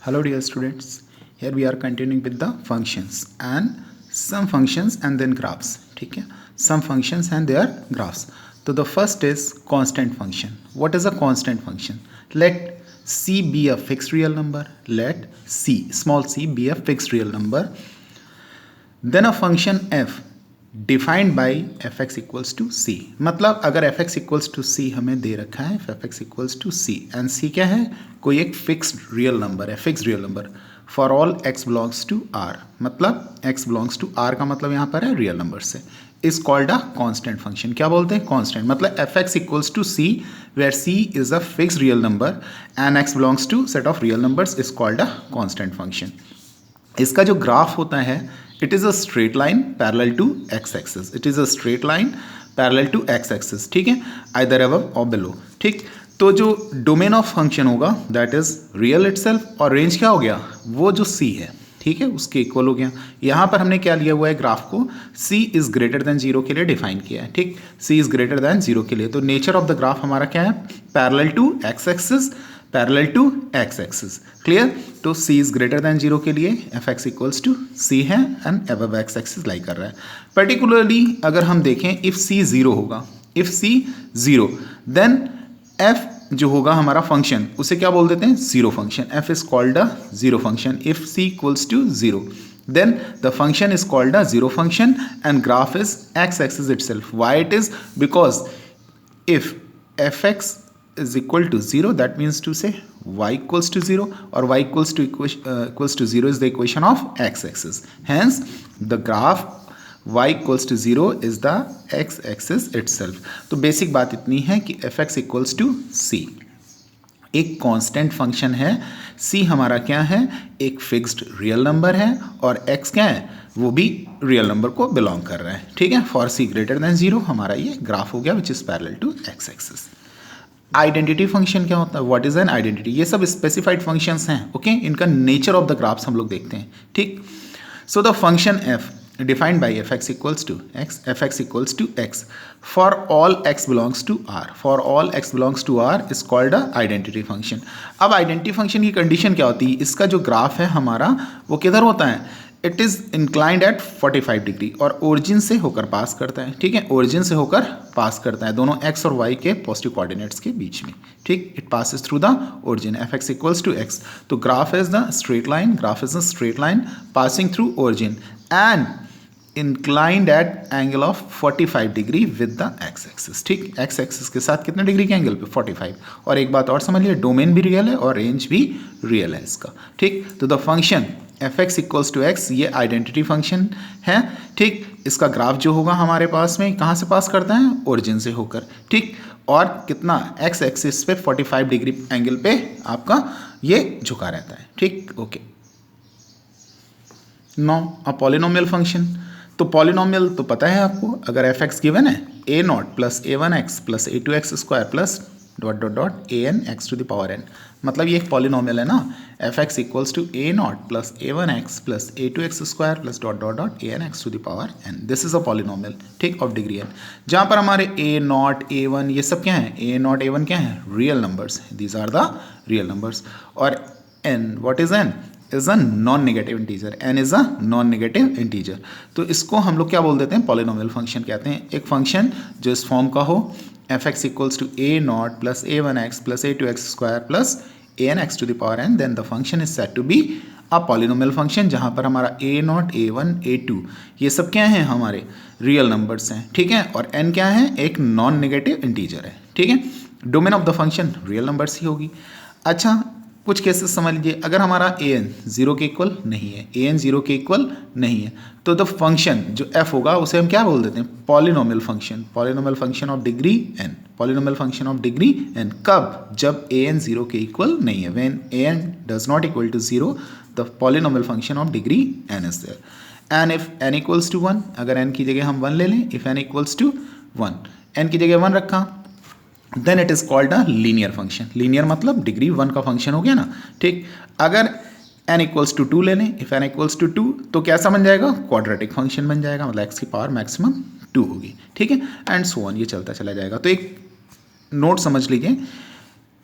Hello dear students, here we are continuing with the functions and some functions and then graphs. ठीक है, some functions and their graphs. So the first is constant function. What is a constant function? Let c be a fixed real number. Let c, small c, be a fixed real number. Then a function f defined by f x equals to c. मतलब अगर f x equals to c हमें दे रखा है, f x equals to c and c क्या है, कोई एक फिक्स्ड रियल नंबर है, fixed real number for all x belongs to R. मतलब एक्स बिलोंग्स टू आर का मतलब यहाँ पर है रियल नंबर से. Is called a constant function. क्या बोलते हैं? कॉन्स्टेंट. मतलब F x equals to c where c is a fixed real number and x belongs to set of real numbers is called a constant function. इसका जो graph होता है, it is a straight line parallel to x-axis. It is a straight line parallel to x-axis. ठीक है, either above or below. ठीक, तो जो domain of function होगा दैट इज रियल इटसेल्फ और रेंज क्या हो गया, वो जो c है, ठीक है, उसके इक्वल हो गया. यहाँ पर हमने क्या लिया हुआ है, ग्राफ को c इज ग्रेटर देन 0 के लिए डिफाइन किया है. ठीक, c इज ग्रेटर देन 0 के लिए. तो नेचर ऑफ द ग्राफ हमारा क्या है, parallel to x-axis, parallel to x-axis. Clear. तो c इज ग्रेटर देन 0 के लिए f x equals to c है एंड अबव x-axis लाई कर रहा है. पर्टिकुलरली अगर हम देखें, इफ c 0 होगा, इफ c 0 देन f जो होगा हमारा फंक्शन, उसे क्या बोल देते हैं, zero function. f is called a zero function. If c equals to 0 then the function is called a zero function and graph is x-axis itself. Why it is? Because if fx is equal to 0, that means to say y equals to 0 or y equals to 0 is the equation of x-axis. Hence the graph y equals to 0 is the x-axis itself. तो basic बात इतनी है कि fx equals to c एक constant function है. c हमारा क्या है, एक फिक्स्ड रियल नंबर है और x क्या है, वो भी रियल नंबर को बिलोंग कर रहा है. ठीक है, फॉर c ग्रेटर देन 0 हमारा ये ग्राफ हो गया which is parallel to x-axis. Identity function क्या होता है, व्हाट इज एन आइडेंटिटी, ये सब स्पेसिफाइड फंक्शंस हैं. ओके, इनका नेचर ऑफ द ग्राफ्स हम लोग देखते हैं. ठीक, so the function f defined by fx equals to x, fx equals to x for all x belongs to r. For all x belongs to r is called a identity function. अब identity function की condition क्या होती है, इसका जो graph है हमारा वो किधर होता है, it is inclined at 45 degree और ओरिजिन से होकर पास करता है. ठीक है, ओरिजिन से होकर पास करता है दोनों x और y के पॉजिटिव कोऑर्डिनेट्स के बीच में. ठीक, it passes through the origin. fx equals to x. तो graph is the straight line, graph is the straight line passing through origin and inclined at angle of 45 degree with the x-axis. ठीक, x-axis के साथ कितने degree के angle पे, 45. और एक बात और समझ लिया, डोमेन भी रियल है और रेंज भी रियल है इसका. ठीक, तो the function f x equals to x ये आइडेंटिटी फंक्शन है. ठीक, इसका ग्राफ जो होगा हमारे पास में कहाँ से पास करता है, ओरिजिन से होकर. ठीक, और कितना, एक्स एक्सिस पे 45 डिग्री एंगल पे आपका ये झुका रहता है. ठीक, okay. No a polynomial function. तो पॉलिनोमियल तो पता है आपको, अगर एफ एक्स गिवन है a naught plus a one x plus a two x square plus dot dot dot a n x to the power n, मतलब ये एक पॉलिनोमियल है ना. F x equals to a naught plus a one x plus a two x square plus dot dot dot a n x to the power n. This is a polynomial. ठीक, of degree n, जहाँ पर हमारे ए naught a one ये सब क्या है, a naught a one क्या है, real numbers. These are the real numbers. और n, what is n, is a non negative integer. N is a non negative integer. तो इसको हम लोग क्या बोल देते हैं, पॉलिनोमियल फंक्शन कहते हैं. एक फंक्शन जो इस फॉर्म का हो, f x equals to a naught plus a one x plus a two x square plus a n x to the power n, then the function is said to be a polynomial function, जहाँ पर हमारा a naught a one a two ये सब क्या हैं, हमारे real numbers हैं. ठीक है, और एन क्या है, एक नॉन नेगेटिव इंटीजर है. ठीक है, domain of the function real numbers ही होगी. अच्छा, कुछ केसेस समझ लीजिए, अगर हमारा ए एन 0 के इक्वल नहीं है, ए एन 0 के इक्वल नहीं है, तो द फंक्शन जो एफ होगा उसे हम क्या बोल देते हैं, polynomial function. Polynomial function of degree n, polynomial function of degree n. कब, जब ए एन 0 के इक्वल नहीं है, when a n does not equal to 0 the polynomial function of degree n is there. And if n equals to 1, अगर n की जगह हम 1 ले लें, if n equals to 1, n की जगह 1 रखा, then it is called a linear function. Linear मतलब डिग्री 1 का फंक्शन हो गया ना. ठीक, अगर n इक्वल्स टू 2 ले लें, इफ n इक्वल्स टू 2 तो कैसा बन जाएगा, क्वाड्रेटिक फंक्शन बन जाएगा, मतलब x की पावर मैक्सिमम 2 होगी. ठीक है, एंड सो ऑन, ये चलता चला जाएगा. तो एक नोट समझ लीजिए,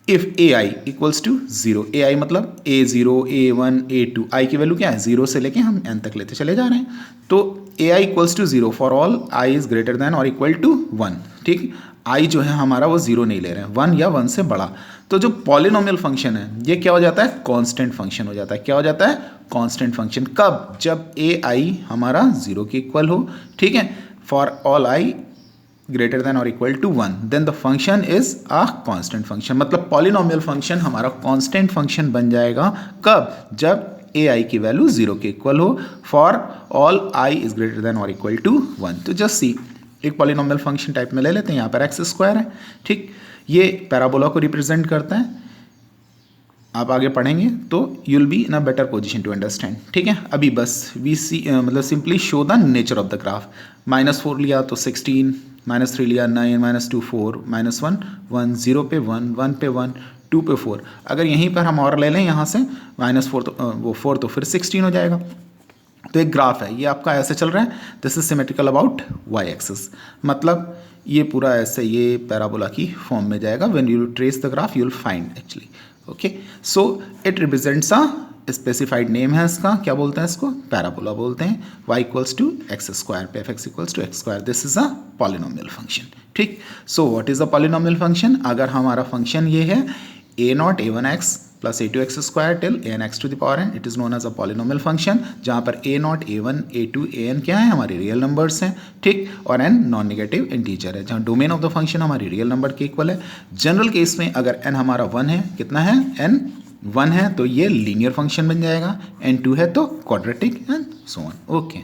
if a i equals to 0, a i मतलब A0, A1, A2, आई की वैल्यू क्या है 0 से लेके हम n तक लेते चले जा रहे हैं। तो a i equals to 0 for all i is greater than और इक्वल टू 1, ठीक। आई जो है हमारा वो 0 नहीं ले रहे हैं, 1 या 1 से बड़ा। तो जो पॉलिनोमियल फंक्शन है ये क्या हो जाता है, कांस्टेंट फंक्शन हो जाता है। क्या हो जाता है, कांस्टेंट फंक्शन। कब, जब ए आई हमारा 0 के इक्वल हो, ठीक है। For all i greater than और equal to 1 then the function is a constant function. मतलब पॉलिनोमियल फंक्शन हमारा कांस्टेंट फंक्शन बन जाएगा। कब, जब ए आई की वैल्यू 0 के इक्वल हो, for all i is greater than और इक्वल टू 1। तो जस्ट सी, एक पॉलिनोमियल फंक्शन टाइप में ले लेते हैं। यहाँ पर एक्स स्क्वायर है, ठीक। ये पैराबोला को रिप्रेजेंट करता है। आप आगे पढ़ेंगे तो you will be in a better position to understand, ठीक है। अभी बस वी सी मतलब simply show the nature of the graph. -4 लिया तो 16, -3 लिया 9, -2 4, -1 1, 0 पे 1, 1 पे 1, 2 पे 4। अगर यहीं पर हम और ले लें यहाँ से -4 तो वो 4 तो फिर 16 हो जाएगा। तो एक ग्राफ है, ये आपका ऐसे चल रहा है। This is symmetrical about y axis, मतलब ये पूरा ऐसे ये पैराबोला की फॉर्म में जाएगा। When you trace the graph you will find actually, okay. So it represents a specified name है इसका, क्या बोलते हैं इसको, पैराबोला बोलते हैं। y equals to x square पे f(x) equals to x square, this is a polynomial function, ठीक। So what is a polynomial function, अगर हमारा फंक्शन ये है a0 a1x plus a2x square till an(x) to the power n, it is known as a polynomial function, जहाँ पर a0 a1 a2 an क्या है, हमारे रियल नंबर्स हैं, ठीक। और n नॉन नेगेटिव इंटीजर है, जहाँ डोमेन ऑफ द फंक्शन हमारी रियल नंबर के इक्वल है। जनरल केस में अगर n हमारा 1 है, कितना है n 1 है, तो ये लीनियर फंक्शन बन जाएगा, n 2 है तो quadratic and so on, okay.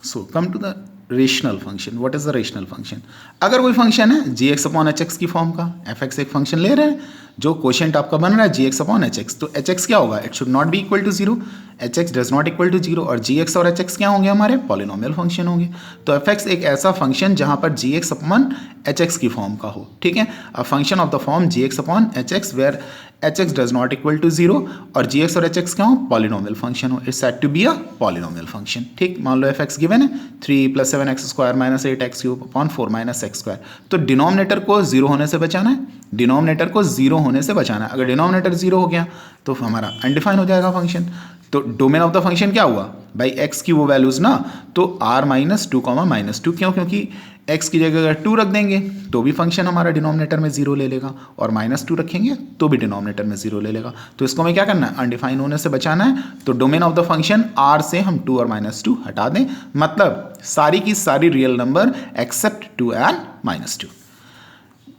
So come to the rational function. What is the rational function, अगर कोई फंक्शन है gx अपॉन एच की फॉर्म का, fx एक फंक्शन ले रहे हैं, जो क्वोशिएंट आपका बन रहा है gx अपॉन एच, तो hx क्या होगा, it should not be equal to 0, hx does not equal to 0, और gx और hx क्या होंगे, हमारे पॉलिनोमियल फंक्शन होंगे। तो fx एक ऐसा फंक्शन जहां पर gx अपॉन hx की फॉर्म का हो, ठीक है। A function of the form gx upon hx where hx does not equal to 0 और gx और hx क्या हो, पॉलिनोमियल फंक्शन हो, it's said to be a polynomial function, ठीक। मान लो fx गिवन है 3 + 7x square - 8x³ upon 4 - x square. तो डिनोमिनेटर को 0 होने से बचाना है, डिनोमिनेटर को 0 होने से बचाना है। अगर डिनोमिनेटर 0 हो गया तो हमारा अनडिफाइन हो जाएगा फंक्शन। तो डोमेन ऑफ द फंक्शन क्या हुआ भाई, x की वो वैल्यूज ना, तो r - 2, -2 क्यों, क्योंकि x की जगह अगर 2 रख देंगे तो भी फंक्शन हमारा डिनोमिनेटर में 0 ले लेगा, और -2 रखेंगे तो भी डिनोमिनेटर में 0 ले लेगा। तो इसको हमें क्या करना है, अनडिफाइन होने से बचाना है। तो domain of the function r से हम 2 और -2 हटा दें, मतलब सारी की सारी real number except 2 and -2।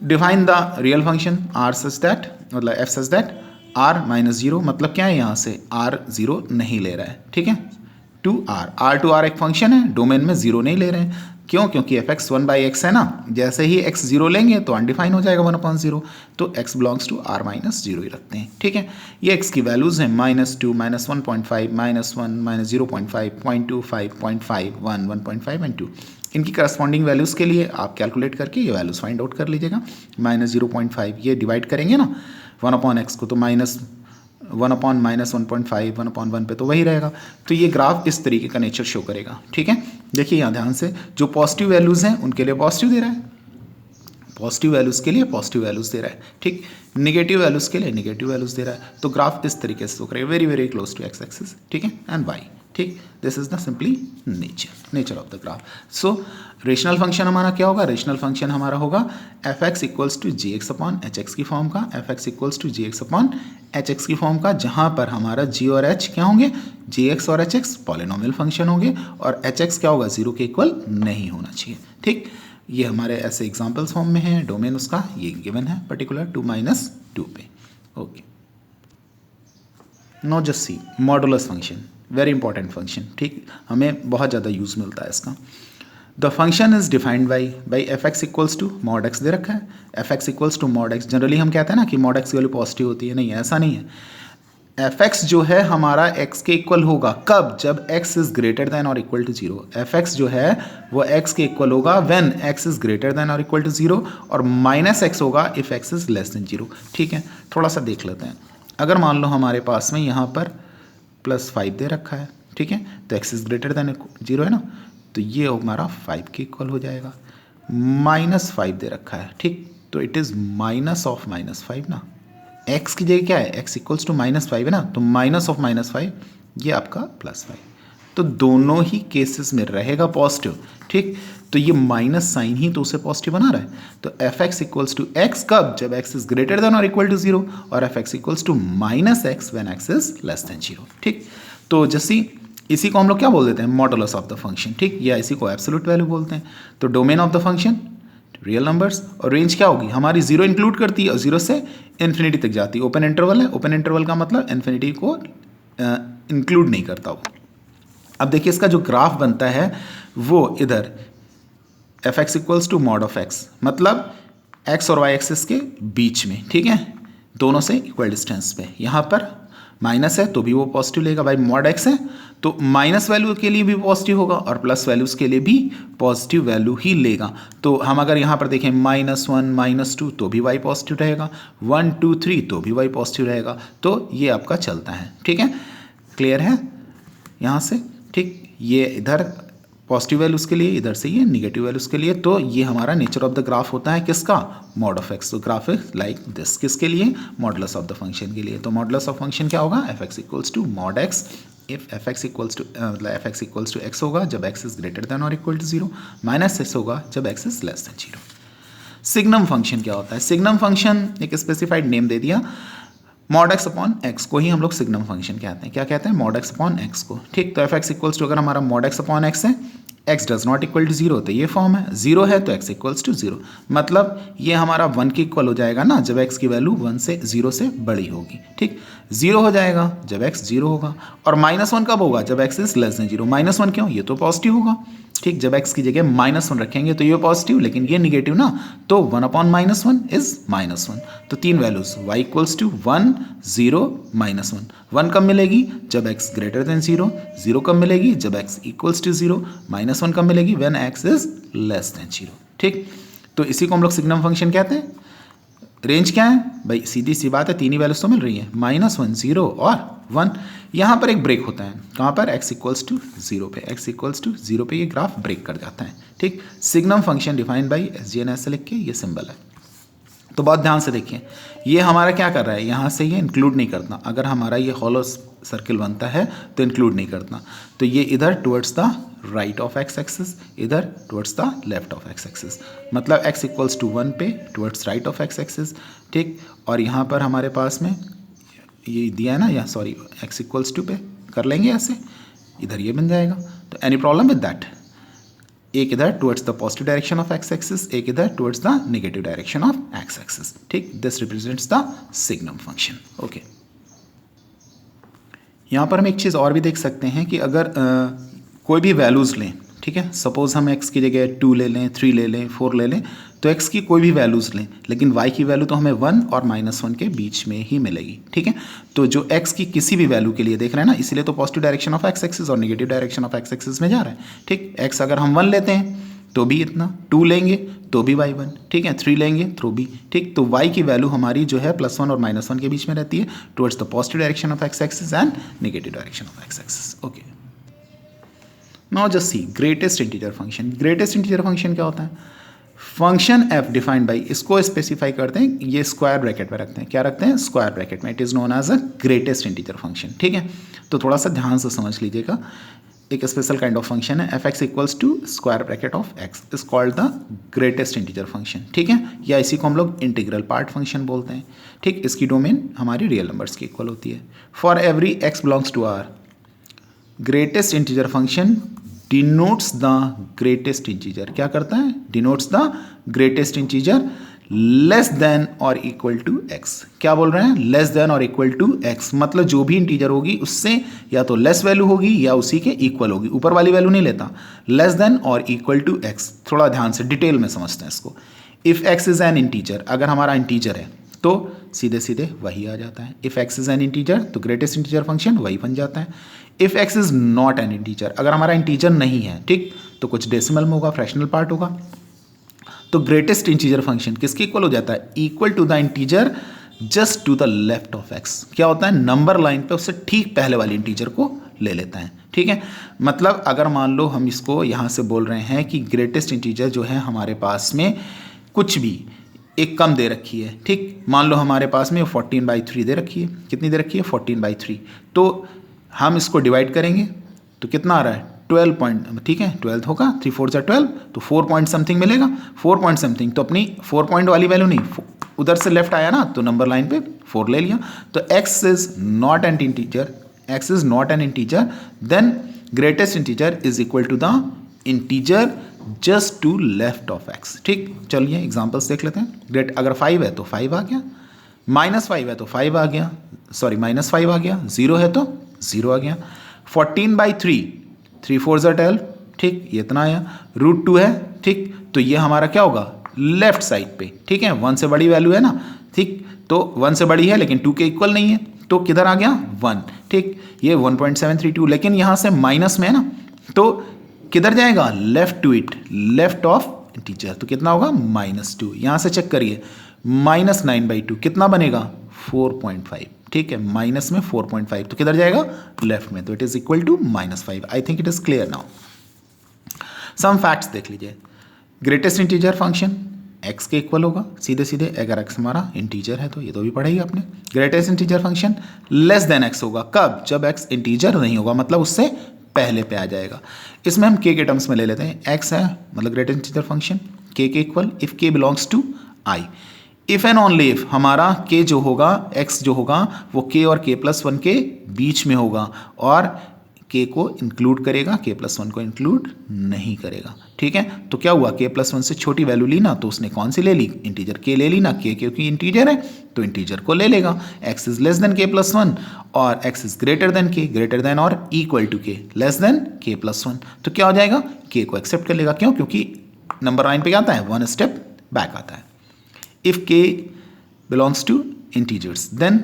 Define the real function r such that, मतलब f सच दैट r -0, मतलब क्या है, यहाँ से r 0 नहीं ले रहा है, ठीक है। टू r एक फंक्शन है, डोमेन में 0 नहीं ले रहे हैं, क्यों, क्योंकि fx 1/x है ना, जैसे ही x 0 लेंगे तो अनडिफाइन हो जाएगा 1/0, तो x बिलोंग्स टू r -0 ही रखते हैं, ठीक है। ये x की वैल्यूज हैं -2, -1.5, -1, -0.5, 0.25, 0.5, 1, 1.5 एंड 2। इनकी करस्पॉन्डिंग वैल्यूज़ के लिए आप कैलकुलेट करके ये वैल्यूज़ फाइंड आउट कर लीजिएगा। -0.5 ये डिवाइड करेंगे ना 1/x को, तो -1/-1.5, 1/1 पे तो वही रहेगा। तो ये ग्राफ इस तरीके का नेचर शो करेगा, ठीक है। देखिए यहाँ ध्यान से, जो पॉजिटिव वैल्यूज़ हैं उनके लिए पॉजिटिव दे रहा है, पॉजिटिव वैल्यूज़ के लिए पॉजिटिव वैल्यूज़ दे रहा है, ठीक। नेगेटिव वैल्यूज़ के लिए नेगेटिव वैल्यूज़ दे रहा है। तो ग्राफ इस तरीके से शो करेगा, very very close to x axis, ठीक है, एंड वाई, ठीक। This is the simply nature of the graph. So rational function हमारा क्या होगा, रेशनल फंक्शन हमारा होगा f(x) equals to gx upon hx की फॉर्म का, f(x) equals to gx upon hx की फॉर्म का, जहां पर हमारा g और h क्या होंगे, gx और hx पॉलिनोमियल फंक्शन होंगे, और hx क्या होगा, 0 के इक्वल नहीं होना चाहिए, ठीक। ये हमारे ऐसे एग्जाम्पल्स फॉर्म में है, डोमेन उसका ये गिवन है पर्टिकुलर 2 - 2 पे, okay. No just see modulus function, very important function, ठीक, हमें बहुत ज़्यादा यूज़ मिलता है इसका। The function is defined by f(x) equals to mod x दे रखा है, f(x) equals to mod x। Generally हम कहते हैं ना कि mod x की वैल्यू पॉजिटिव होती है, नहीं ऐसा नहीं है। f(x) जो है हमारा x के इक्वल होगा कब, जब x इज ग्रेटर देन और इक्वल टू 0। f(x) जो है वो x के इक्वल होगा when x is greater than और इक्वल टू 0, और -x होगा if x is less than 0, ठीक है। थोड़ा सा देख लेते हैं, अगर मान लो हमारे पास में यहाँ पर +5 दे रखा है, ठीक है, तो x इज ग्रेटर देन 0 है ना, तो ये हमारा 5 के इक्वल हो जाएगा। -5 दे रखा है, ठीक, तो इट इज़ -5 ना, x की जगह क्या है, x इक्वल्स टू -5 है ना, तो -5 ये आपका +5, तो दोनों ही केसेस में रहेगा पॉजिटिव, ठीक। तो ये माइनस साइन ही तो उसे पॉजिटिव बना रहा है, तो f x equals to x कब, जब x इज ग्रेटर देन और इक्वल टू 0, और f x equals to -x when x is less than 0, ठीक। तो जैसे इसी को हम लोग क्या बोल देते हैं, मॉडुलस ऑफ द फंक्शन, ठीक, या इसी को एब्सोल्यूट वैल्यू बोलते हैं। तो domain of the function real numbers, और रेंज क्या होगी हमारी, 0 इंक्लूड करती है और 0 से इन्फिनिटी तक जाती है। ओपन इंटरवल है, ओपन इंटरवल का मतलब इन्फिनिटी को इंक्लूड नहीं करता वो। अब देखिए इसका जो ग्राफ बनता है वो इधर f x equals to mod of x, मतलब एक्स और वाई एक्सिस के बीच में, ठीक है, दोनों से इक्वल डिस्टेंस पे। यहाँ पर माइनस है तो भी वो पॉजिटिव लेगा, भाई मॉड एक्स है तो माइनस वैल्यू के लिए भी पॉजिटिव होगा और प्लस वैल्यूज़ के लिए भी पॉजिटिव वैल्यू ही लेगा। तो हम अगर यहाँ पर देखें -1 -2 तो भी वाई पॉजिटिव रहेगा, 1 2 3 तो भी वाई पॉजिटिव रहेगा। तो ये आपका चलता है, ठीक है, क्लियर है यहाँ से, ठीक। ये इधर पॉजिटिव वैल्यूज़ के लिए, इधर से ये निगेटिव वैल्यूज़ के लिए। तो ये हमारा नेचर ऑफ द ग्राफ होता है किसका, मॉड ऑफ एक्स। तो ग्राफ इज लाइक दिस, किसके लिए, मॉडुलस ऑफ द फंक्शन के लिए। तो मॉडुलस ऑफ फंक्शन क्या होगा, f x equals to mod x, if f x equals to x होगा जब एक्स इज ग्रेटर देन और इक्वल टू 0, -x होगा जब x is less than 0। Signum function क्या होता है, सिग्नम फंक्शन एक स्पेसिफाइड नेम दे दिया, मॉड एक्स अपॉन एक्स को ही हम लोग सिग्नम फंक्शन कहते हैं। क्या कहते हैं, मॉड एक्स अपॉन एक्स को, ठीक। तो एफ एक्स इक्वल्स टू, अगर हमारा मॉड एक्स अपॉन एक्स है, x does not equal to 0 तो ये फॉर्म है, 0 है तो एक्स इक्वल्स टू 0, मतलब ये हमारा 1 के इक्वल हो जाएगा ना जब एक्स की वैल्यू 0 से बड़ी होगी, ठीक। 0 हो जाएगा जब एक्स 0 होगा, और -1 कब होगा, जब एक्स इज लेस देन 0। -1 क्यों, ये तो पॉजिटिव होगा, ठीक। जब एक्स की जगह -1 रखेंगे तो ये पॉजिटिव, लेकिन ये निगेटिव ना, तो 1 अपॉन -1 इज -1। तो तीन वैल्यूज y इक्वल्स टू 1 0 -1। 1 कब मिलेगी, जब x ग्रेटर देन 0। 0 कब मिलेगी, जब x इक्वल्स टू 0। -1 कब मिलेगी, when x is less than 0, ठीक। तो इसी को हम लोग सिग्नम फंक्शन कहते हैं। रेंज क्या है भाई, सीधी सी बात है, तीन ही वैल्यूज तो मिल रही है, -1 0 और 1। यहाँ पर एक ब्रेक होता है, कहाँ पर, x इक्वल्स टू 0 पे, x इक्वल्स टू 0 पे ये ग्राफ ब्रेक कर जाता है, ठीक। Signum function defined by SGN ऐसे लिख के ये सिंबल है। तो बहुत ध्यान से देखिए, ये हमारा क्या कर रहा है, यहाँ से ये इंक्लूड नहीं करता, अगर हमारा ये हॉलो सर्किल बनता है तो इंक्लूड नहीं करता, तो ये इधर towards the right of x axis, इधर towards the left of x axis, मतलब x इक्वल्स टू 1 पे towards right of x axis, ठीक। और यहाँ पर हमारे पास में ये दिया है ना, या सॉरी x इक्वल्स टू पे कर लेंगे ऐसे, इधर ये बन जाएगा। तो एनी प्रॉब्लम विद दैट, एक इधर towards the positive direction of x axis, एक इधर towards the negative direction of x axis, ठीक। This represents the signum function, okay. यहाँ पर हम एक चीज़ और भी देख सकते हैं कि अगर कोई भी वैल्यूज़ लें, ठीक है, सपोज हम x की जगह 2 ले लें, 3 ले लें, 4 ले लें, तो x की कोई भी वैल्यूज़ लें, लेकिन y की वैल्यू तो हमें 1 और -1 के बीच में ही मिलेगी, ठीक है। तो जो x की किसी भी वैल्यू के लिए देख रहे हैं ना, इसीलिए तो positive direction of x axis और negative direction of x axis में जा रहा है, ठीक। x अगर हम 1 लेते हैं तो भी इतना, 2 लेंगे तो भी y1, ठीक है, 3 लेंगे तो भी, ठीक। तो y की वैल्यू हमारी जो है +1 और -1 के बीच में रहती है, towards the positive direction of x axis and negative direction of x axis, okay. Now just see greatest integer function. Greatest integer function क्या होता है, फंक्शन f डिफाइंड बाई, इसको स्पेसिफाई करते हैं, ये स्क्वायर ब्रैकेट में रखते हैं, क्या रखते हैं, स्क्वायर ब्रैकेट में, it is known as a greatest integer function, ठीक है। तो थोड़ा सा ध्यान से समझ लीजिएगा, एक स्पेशल काइंड ऑफ फंक्शन है, f x equals to square bracket of x is called the greatest integer function, ठीक है, या इसी को हम लोग इंटीग्रल पार्ट फंक्शन बोलते हैं, ठीक। इसकी डोमेन हमारी रियल नंबर्स की इक्वल होती है। For every x belongs to R, greatest integer function denotes the greatest integer, क्या करता है, denotes the greatest integer less than और इक्वल टू एक्स। क्या बोल रहे हैं, लेस देन और इक्वल टू एक्स, मतलब जो भी इंटीजर होगी उससे या तो लेस वैल्यू होगी या उसी के इक्वल होगी, ऊपर वाली वैल्यू नहीं लेता, लेस देन और इक्वल टू एक्स। थोड़ा ध्यान से डिटेल में समझते हैं इसको। If x is an integer, अगर हमारा इंटीजर है तो सीधे सीधे वही आ जाता है। If x is an integer तो ग्रेटेस्ट इंटीजर फंक्शन वही बन जाता है। If x is not an integer, अगर हमारा इंटीजर नहीं है, ठीक, तो कुछ डेसिमल में होगा, फ्रैक्शनल पार्ट होगा, तो ग्रेटेस्ट इंटीजर फंक्शन किसके इक्वल हो जाता है, equal to the integer just to the left of x. क्या होता है, नंबर लाइन पे उससे ठीक पहले वाली इंटीजर को ले लेता है, ठीक है। मतलब अगर मान लो हम इसको यहाँ से बोल रहे हैं कि ग्रेटेस्ट इंटीजर जो है हमारे पास में कुछ भी एक कम दे रखी है, ठीक, मान लो हमारे पास में 14/3 दे रखी है। कितनी दे रखी है? 14/3। तो हम इसको डिवाइड करेंगे तो कितना आ रहा है? 12 पॉइंट, ठीक है, 12 होगा, 3 4 जा 12, तो 4 पॉइंट समथिंग मिलेगा। 4 पॉइंट समथिंग, तो अपनी 4 पॉइंट वाली वैल्यू नहीं, उधर से लेफ्ट आया ना, तो नंबर लाइन पे 4 ले लिया। तो x is not an integer, x is not an integer, then greatest integer is equal to the integer just to left of x। ठीक, चलिए एग्जांपल्स देख लेते हैं। ग्रेट, अगर 5 है तो 5 आ गया, -5 है तो 5 आ गया, सॉरी -5 आ गया, 0 है तो 0 आ गया। 14/3, 3 4 जा 12, ठीक, ये इतना आया। √2 है, ठीक, तो ये हमारा क्या होगा? लेफ्ट साइड पे, ठीक है, 1 से बड़ी वैल्यू है ना, ठीक, तो 1 से बड़ी है लेकिन 2 के इक्वल नहीं है, तो किधर आ गया? 1, ठीक, ये 1.732, लेकिन यहाँ से माइनस में है ना, तो किधर जाएगा? Left to it, left of integer, तो कितना होगा? -2। यहाँ से चेक करिए, -9/2 कितना बनेगा? 4.5, ठीक है, माइनस में 4.5, तो किधर जाएगा? लेफ्ट में, तो it is equal to -5। I think it is clear now. Some facts देख लीजिए। ग्रेटेस्ट इंटीजर फंक्शन x के इक्वल होगा, सीधे सीधे, अगर x हमारा इंटीजर है तो ये तो भी पढ़ेगी आपने। Greatest integer function less than x होगा, कब? जब x इंटीजर नहीं होगा, मतलब उससे पहले पे आ जाएगा। इसमें हम k के टर्म्स में ले लेते हैं। x है मतलब ग्रेटेस्ट इंटीजर फंक्शन k के equal if k belongs to i, if and only if हमारा k जो होगा, x जो होगा, वो k और k+1 के बीच में होगा, और k को इंक्लूड करेगा, k+1 को इंक्लूड नहीं करेगा, ठीक है। तो क्या हुआ? k+1 से छोटी वैल्यू ली ना, तो उसने कौन सी ले ली? इंटीजर k ले ली ना, k क्योंकि इंटीजर है तो इंटीजर को ले लेगा। x is less than k+1 और x is greater than k, greater than और equal to k, less than k+1, तो क्या हो जाएगा? k को एक्सेप्ट कर लेगा। क्यों? क्योंकि नंबर लाइन पे क्या आता है? 1 स्टेप बैक आता है। If k belongs to integers, then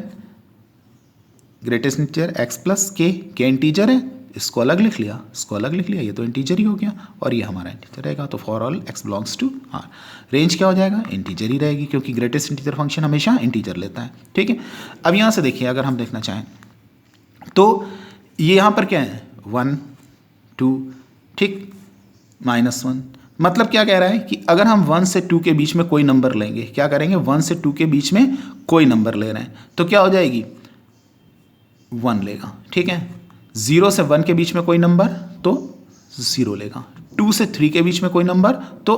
greatest integer x plus k, integer है, इसको अलग लिख लिया, इसको अलग लिख लिया, ये तो इंटीजर ही हो गया, और ये हमारा इंटीजर रहेगा। तो for all x belongs to r, range क्या हो जाएगा? इंटीजर ही रहेगी, क्योंकि ग्रेटेस्ट इंटीजर फंक्शन हमेशा इंटीजर लेता है, ठीक है। अब यहाँ से देखिए, अगर हम देखना चाहें तो ये यहाँ पर क्या है? 1 2, ठीक, -1, मतलब क्या कह रहा है कि अगर हम 1 से 2 के बीच में कोई नंबर लेंगे, क्या करेंगे? 1 से 2 के बीच में कोई नंबर ले रहे हैं, तो क्या हो जाएगी? 1 लेगा, ठीक है। 0 से 1 के बीच में कोई नंबर तो 0 लेगा, 2 से 3 के बीच में कोई नंबर तो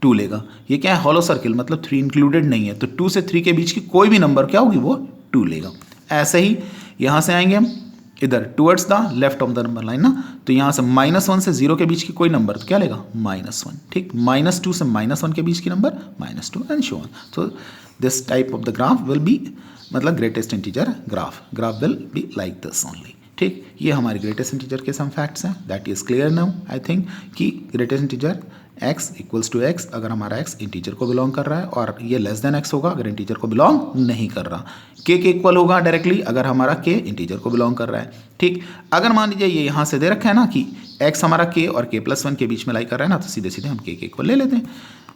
2 लेगा। ये क्या है? हॉलो सर्किल, मतलब 3 इंक्लूडेड नहीं है, तो 2 से 3 के बीच की कोई भी नंबर क्या होगी? वो 2 लेगा। ऐसे ही यहाँ से आएंगे हम इधर towards the left of the number line ना, तो यहाँ से -1 से 0 के बीच की कोई नंबर तो क्या लेगा? -1, ठीक, -2 से -1 के बीच की नंबर -2 एंड सो ऑन। तो this type of the graph will be, मतलब greatest integer graph will be like this only, ठीक। ये हमारे ग्रेटेस्ट इंटीजर के सम फैक्ट्स हैं, that is clear now I think, कि greatest integer x equals to x अगर हमारा x integer को बिलोंग कर रहा है, और ये लेस देन x होगा अगर इंटीजर को बिलोंग नहीं कर रहा। k के इक्वल होगा डायरेक्टली अगर हमारा k इंटीजर को बिलोंग कर रहा है, ठीक। अगर मान लीजिए ये यहाँ से दे रखा है ना कि x हमारा k और k+1 के बीच में लाई कर रहा है ना, तो सीधे सीधे हम k के इक्वल ले लेते हैं।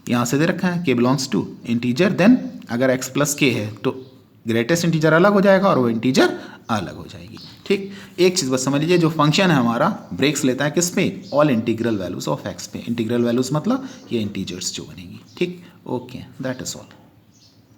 यहाँ से दे रखा है k belongs to integer, then अगर x प्लस k है तो ग्रेटेस्ट इंटीजर अलग हो जाएगा और वो इंटीजर अलग हो जाएगी, ठीक। एक चीज़ बस समझ लीजिए, जो फंक्शन है हमारा ब्रेक्स लेता है किस पे? All integral values of x पे। इंटीग्रल वैल्यूज मतलब ये इंटीजर्स जो बनेगी, ठीक। Okay, that is all.